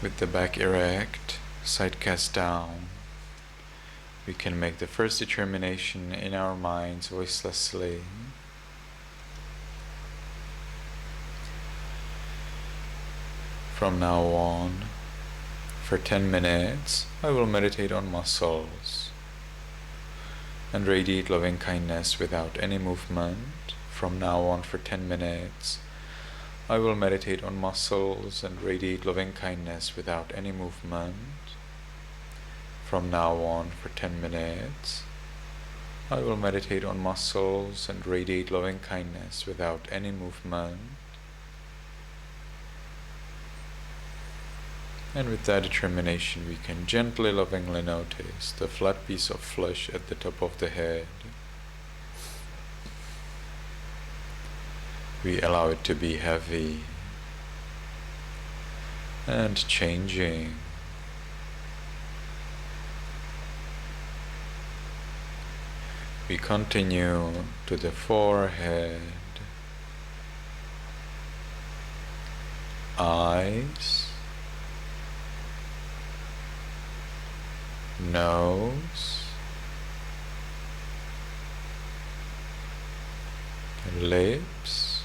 With the back erect, side cast down, we can make the first determination in our minds voicelessly. From now on, for 10 minutes, I will meditate on muscles and radiate loving kindness without any movement. From now on, for 10 minutes, I will meditate on muscles and radiate loving kindness without any movement. From now on, for 10 minutes, I will meditate on muscles and radiate loving kindness without any movement. And with that determination, we can gently, lovingly notice the flat piece of flesh at the top of the head. We allow it to be heavy and changing. We continue to the forehead, eyes, nose, lips,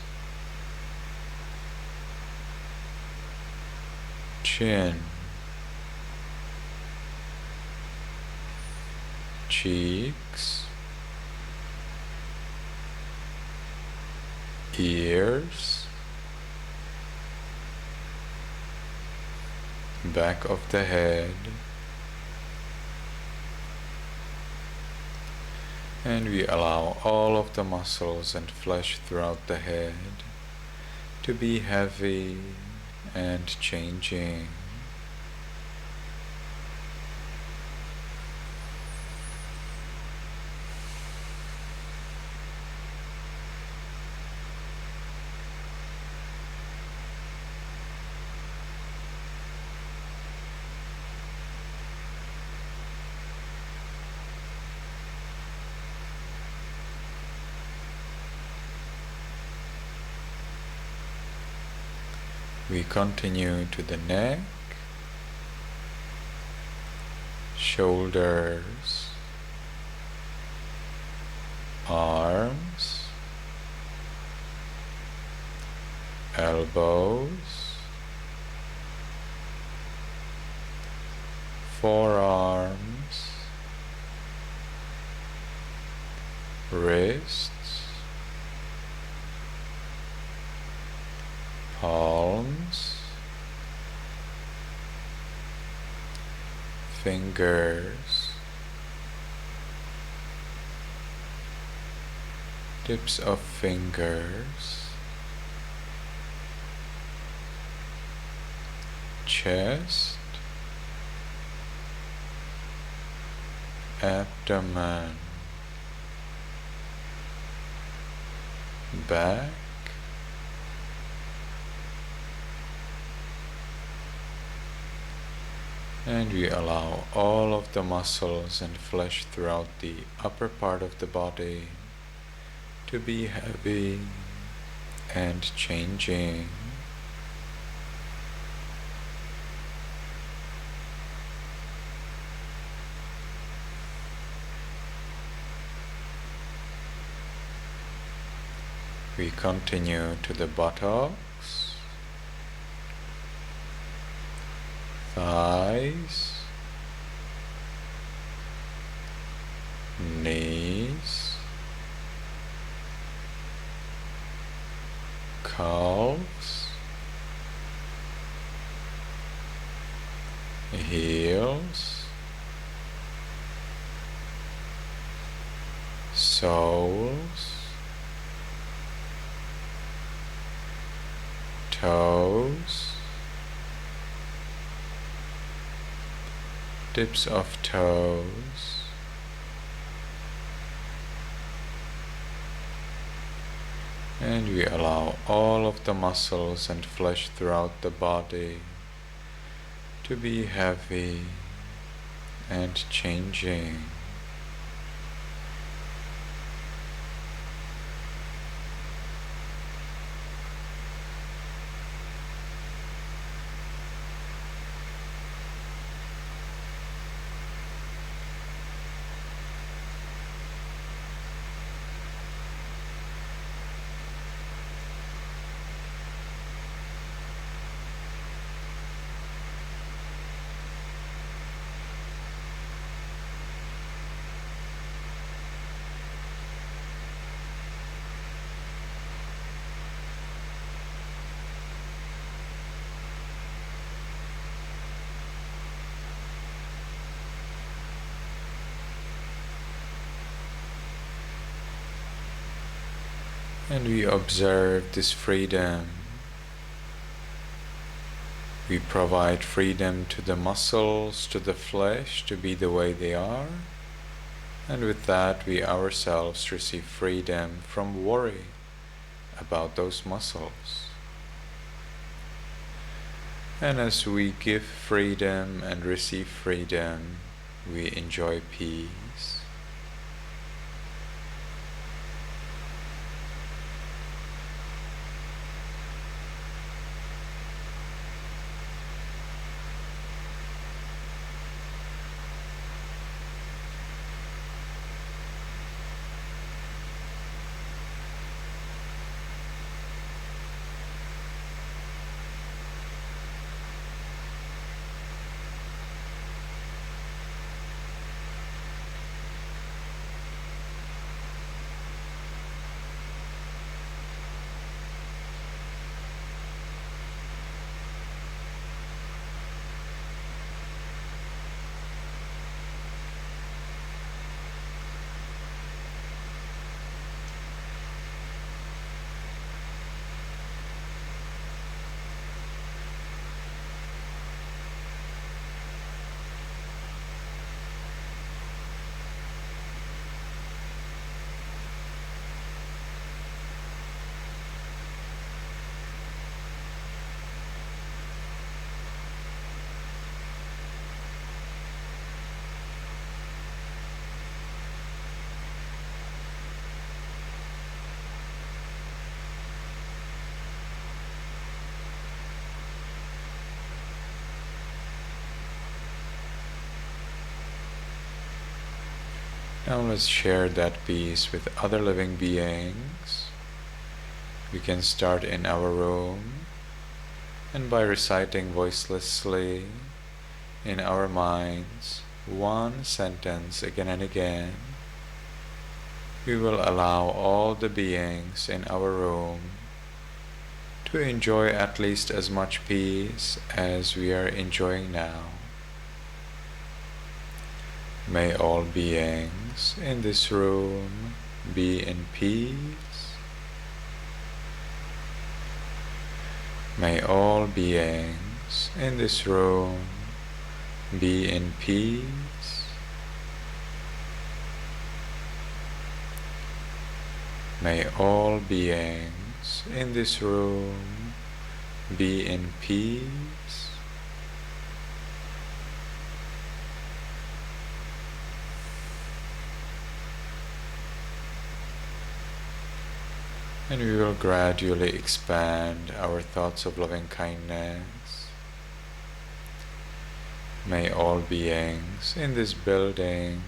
chin, cheeks, ears, back of the head, and we allow all of the muscles and flesh throughout the head to be heavy and changing. We continue to the neck, shoulders, arms, elbows, forearms, wrists, palms, fingers, tips of fingers, chest, abdomen, back, and we allow all of the muscles and flesh throughout the upper part of the body to be heavy and changing. We continue to the buttocks, thighs, knees, calves, heels, soles, toes, tips of toes, and we allow all of the muscles and flesh throughout the body to be heavy and changing. And we observe this freedom. We provide freedom to the muscles, to the flesh, to be the way they are. And with that, we ourselves receive freedom from worry about those muscles. And as we give freedom and receive freedom, we enjoy peace. Now let's share that peace with other living beings. We can start in our room, and by reciting voicelessly in our minds one sentence again and again, we will allow all the beings in our room to enjoy at least as much peace as we are enjoying now. May all beings in this room be in peace. May all beings in this room be in peace. May all beings in this room be in peace. And we will gradually expand our thoughts of loving kindness. May all beings in this building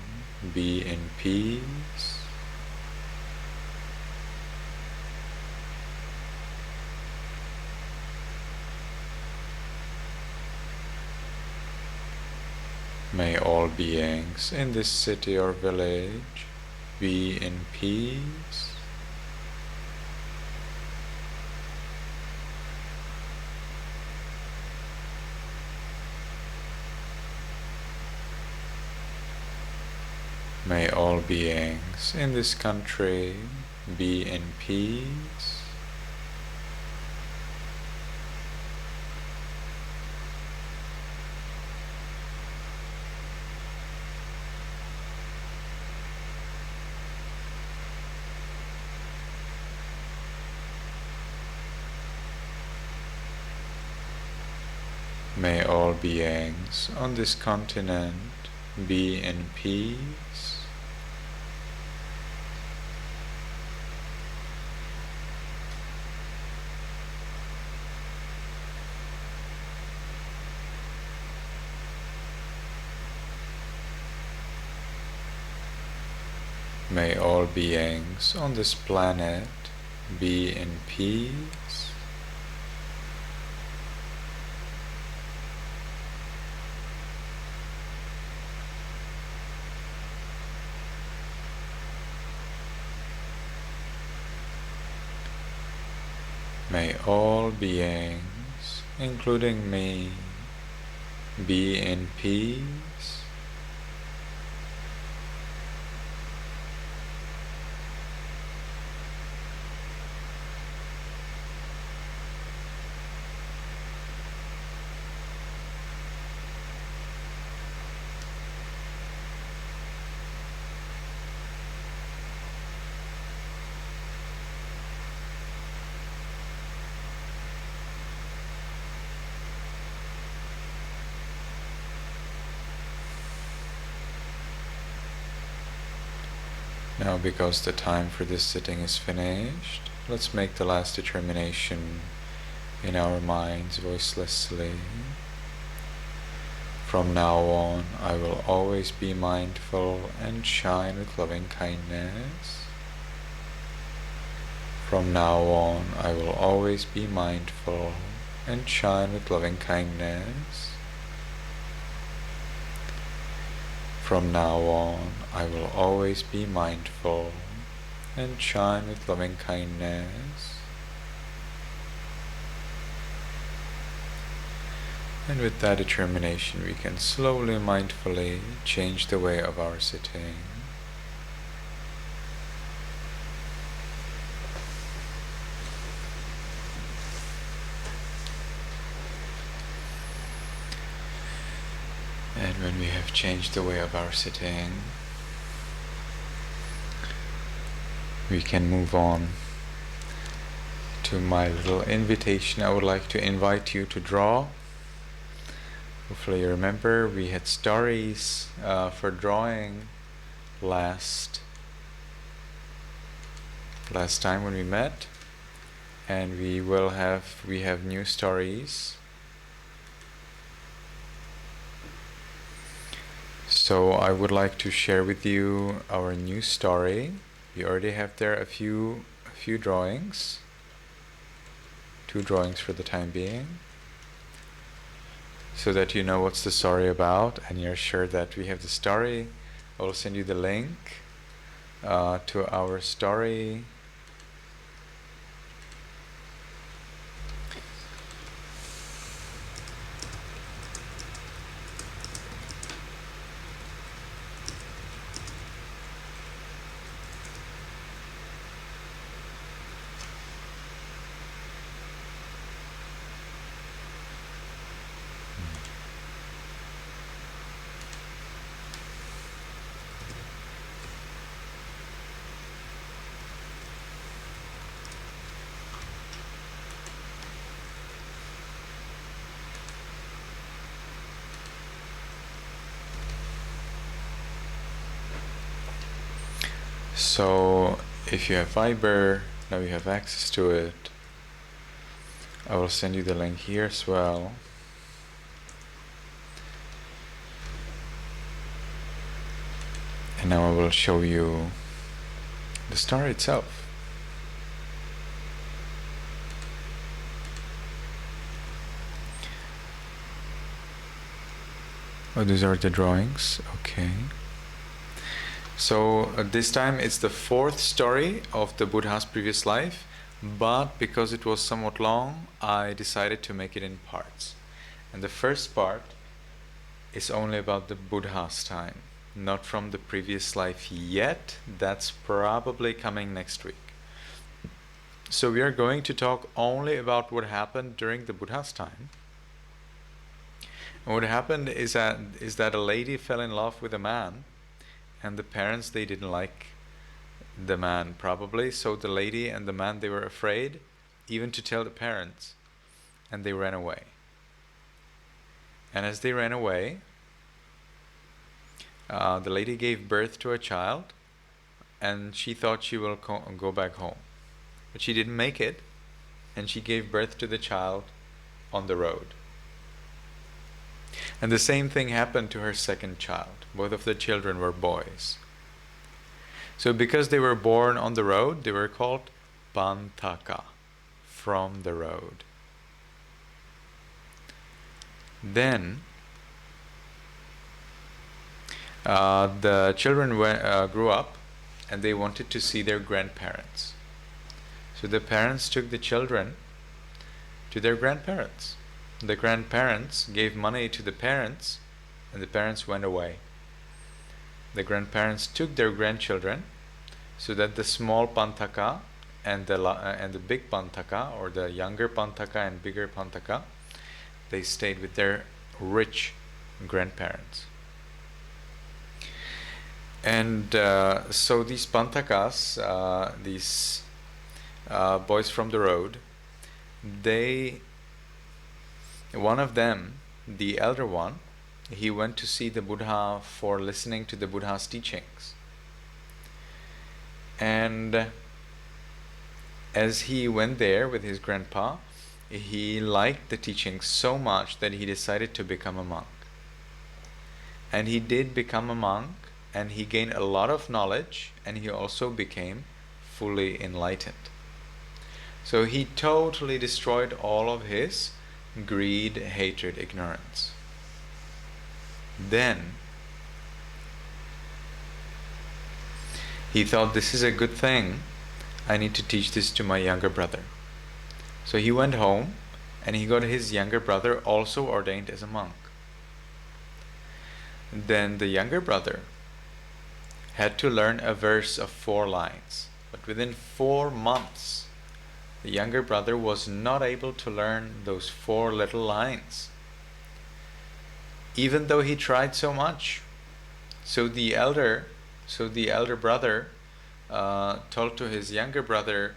be in peace. May all beings in this city or village be in peace. May all beings in this country be in peace. May all beings on this continent be in peace. May all beings on this planet be in peace. May all beings, including me, be in peace. Now, because the time for this sitting is finished, let's make the last determination in our minds voicelessly. From now on, I will always be mindful and shine with loving kindness. From now on, I will always be mindful and shine with loving kindness. From now on, I will always be mindful and shine with loving kindness. And with that determination, we can slowly, mindfully change the way of our sitting. And when we have changed the way of our sitting, we can move on to my little invitation. I would like to invite you to draw. Hopefully you remember we had stories for drawing last time when we met, and we have new stories. So I would like to share with you our new story. We already have there a few drawings, 2 drawings for the time being, so that you know what's the story about and you're sure that we have the story. I will send you the link to our story. So if you have Viber, now you have access to it. I will send you the link here as well. And now I will show you the story itself. Oh, these are the drawings. Okay. So this time it's the 4th story of the Buddha's previous life, but because it was somewhat long, I decided to make it in parts. And the first part is only about the Buddha's time, not from the previous life yet. That's probably coming next week. So we are going to talk only about what happened during the Buddha's time. And what happened is that a lady fell in love with a man, and the parents, they didn't like the man probably, so the lady and the man, they were afraid even to tell the parents, and they ran away. And as they ran away, the lady gave birth to a child, and she thought she will go back home, but she didn't make it, and she gave birth to the child on the road. And the same thing happened to her second child. Both of the children were boys. So because they were born on the road, they were called Panthaka, from the road. Then the children grew up, and they wanted to see their grandparents. So the parents took the children to their grandparents. The grandparents gave money to the parents, and the parents went away. The grandparents took their grandchildren, so that the small Panthaka and the big Panthaka, or the younger Panthaka and bigger Panthaka, they stayed with their rich grandparents. And so these Panthakas, these boys from the road, one of them, the elder one, he went to see the Buddha for listening to the Buddha's teachings. And as he went there with his grandpa, he liked the teaching so much that he decided to become a monk. And he did become a monk, and he gained a lot of knowledge, and he also became fully enlightened. So he totally destroyed all of his greed, hatred, ignorance. Then he thought, this is a good thing, I need to teach this to my younger brother. So he went home and he got his younger brother also ordained as a monk. Then the younger brother had to learn a verse of 4 lines. But within 4 months, the younger brother was not able to learn those 4 little lines, even though he tried so much. So the elder brother told to his younger brother,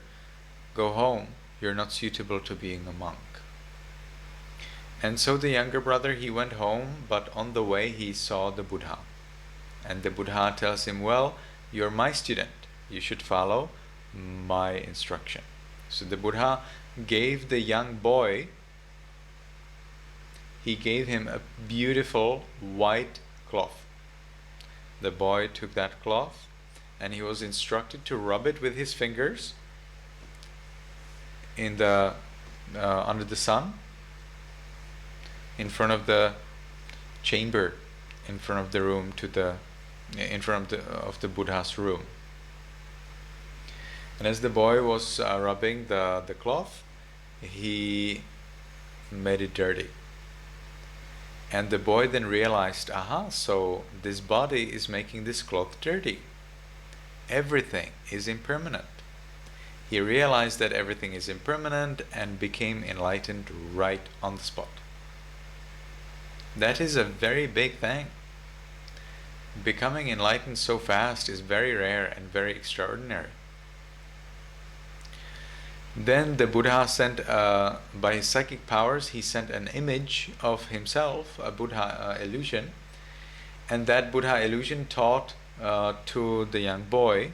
go home, you're not suitable to being a monk. And so the younger brother, he went home, but on the way he saw the Buddha. And the Buddha tells him, well, you're my student, you should follow my instruction. So the Buddha gave the young boy, he gave him a beautiful white cloth. The boy took that cloth and he was instructed to rub it with his fingers in the under the sun, in front of the chamber, in front of the room, in front of the Buddha's room. And as the boy was rubbing the cloth, he made it dirty. And the boy then realized, aha, so this body is making this cloth dirty. Everything is impermanent. He realized that everything is impermanent and became enlightened right on the spot. That is a very big thing. Becoming enlightened so fast is very rare and very extraordinary. Then the Buddha sent, by his psychic powers, he sent an image of himself, a Buddha illusion, and that Buddha illusion taught to the young boy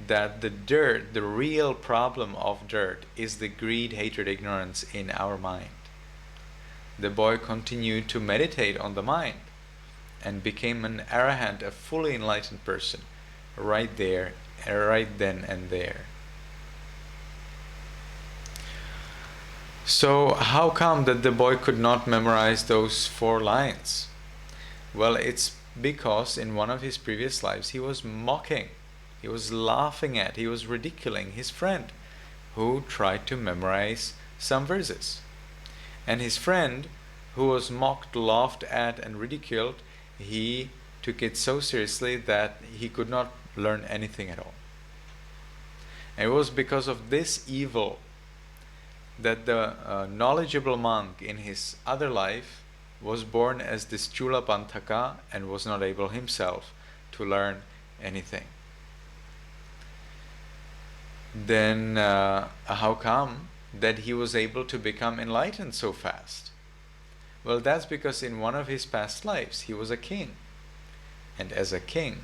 that the real problem of dirt is the greed, hatred, ignorance in our mind. The boy continued to meditate on the mind and became an arahant, a fully enlightened person, right there, right then and there. So how come that the boy could not memorize those 4 lines? Well, it's because in one of his previous lives he was mocking, he was laughing at, he was ridiculing his friend who tried to memorize some verses. And his friend, who was mocked, laughed at and ridiculed, he took it so seriously that he could not learn anything at all. And it was because of this evil that the knowledgeable monk in his other life was born as this Culapanthaka and was not able himself to learn anything. Then how come that he was able to become enlightened so fast? Well, that's because in one of his past lives he was a king. And as a king,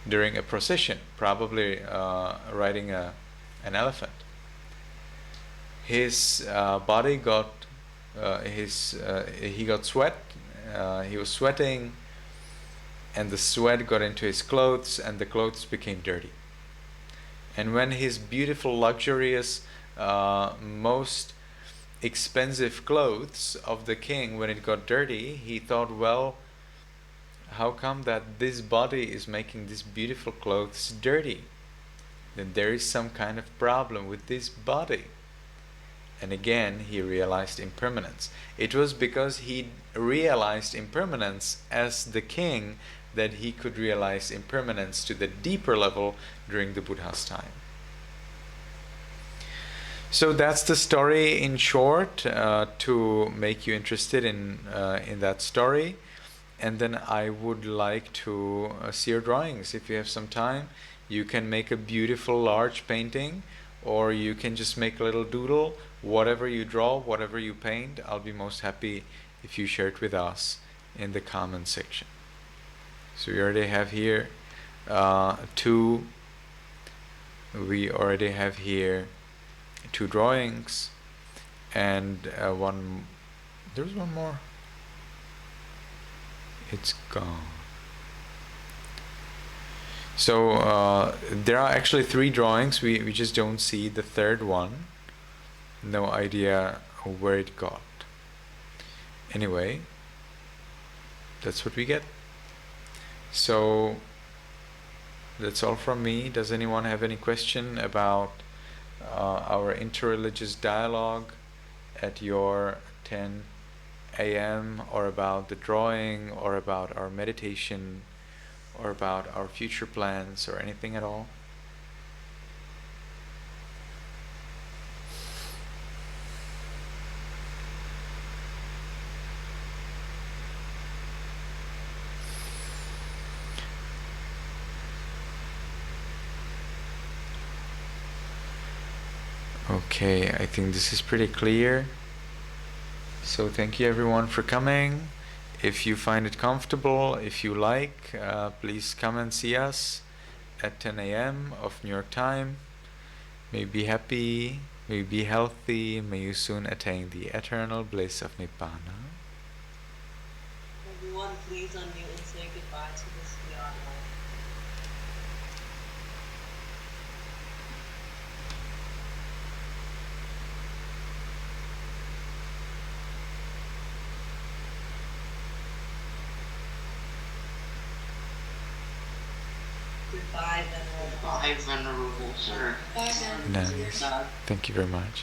during a procession, probably riding an elephant, his body got he got sweat, he was sweating, and the sweat got into his clothes and the clothes became dirty. And when his beautiful, luxurious, most expensive clothes of the king, when it got dirty, he thought, well, how come that this body is making these beautiful clothes dirty? Then there is some kind of problem with this body. And again, he realized impermanence. It was because he realized impermanence as the king that he could realize impermanence to the deeper level during the Buddha's time. So that's the story in short, to make you interested in that story. And then I would like to see your drawings. If you have some time, you can make a beautiful large painting, or you can just make a little doodle. Whatever you draw, whatever you paint, I'll be most happy if you share it with us in the comment section. So we already have here 2 we already have here 2 drawings, and there's one more. It's gone. So there are actually 3 drawings. We just don't see the third one. No idea where it got. Anyway, that's what we get. So that's all from me. Does anyone have any question about our interreligious dialogue at your 10 a.m. or about the drawing or about our meditation or about our future plans or anything at all? Okay, I think this is pretty clear. So thank you everyone for coming. If you find it comfortable, if you like, please come and see us at 10 a.m. of New York time. May you be happy, may you be healthy, may you soon attain the eternal bliss of Nibbana. Everyone, please unmute and say goodbye to this beyond life. Goodbye, Venerable. Bye, Venerable Sir. Thank you very much.